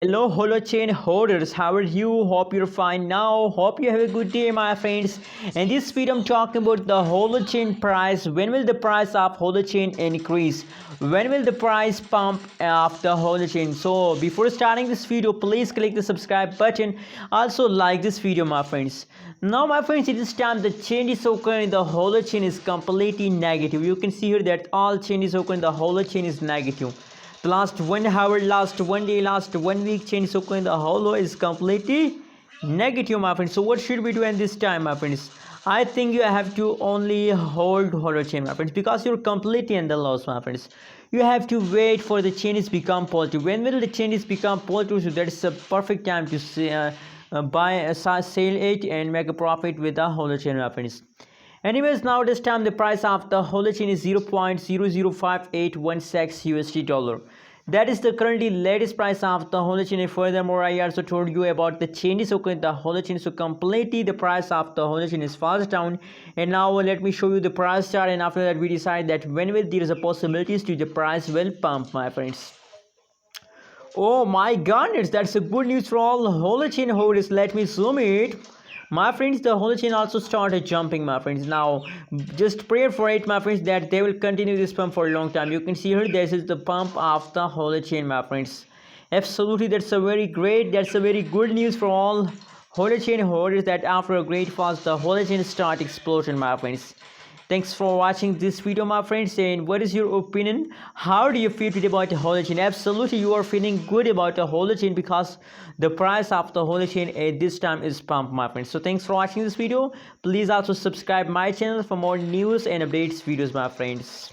Hello Holochain holders, how are you? Hope you're fine now. Hope you have a good day, my friends. In this video I'm talking about the Holochain price. When will the price of Holochain increase? When will the price pump of the Holochain? So before starting this video, please click the subscribe button. Also like this video, my friends. Now my friends, at this time the changes occurring in the Holochain is completely negative. You can see here that all changes occurring in the Holochain is negative. The last 1 hour, last 1 day, last 1 week change so in the Holo is completely negative, my friends. So what should we do in this time, my friends? I think you have to only hold Holochain, my friends, because you're completely in the loss, my friends. You have to wait for the changes become positive. When will the changes become positive? So that is a perfect time to say, buy, sell it and make a profit with the Holochain, my friends. Anyways, now this time the price of the Holochain is 0.005816 USD dollar. That is the currently latest price of the Holochain. And furthermore, I also told you about the changes occurring in the Holochain. So completely the price of the Holochain is fast down. And now let me show you the price chart. And after that, we decide that when will there is a possibilities to the price will pump, my friends. Oh my goodness, that's a good news for all Holochain holders. Let me zoom it. My friends, the Holochain also started jumping, my friends. Now, just pray for it, my friends, that they will continue this pump for a long time. You can see here, this is the pump of the Holochain, my friends. Absolutely, that's a very great, that's a very good news for all Holochain holders that after a great fast, the Holochain start explosion, my friends. Thanks for watching this video, my friends. And what is your opinion? How do you feel today about the Holochain? Absolutely, you are feeling good about the Holochain because the price of the Holochain at this time is pumped, my friends. So thanks for watching this video. Please also subscribe my channel for more news and updates videos, my friends.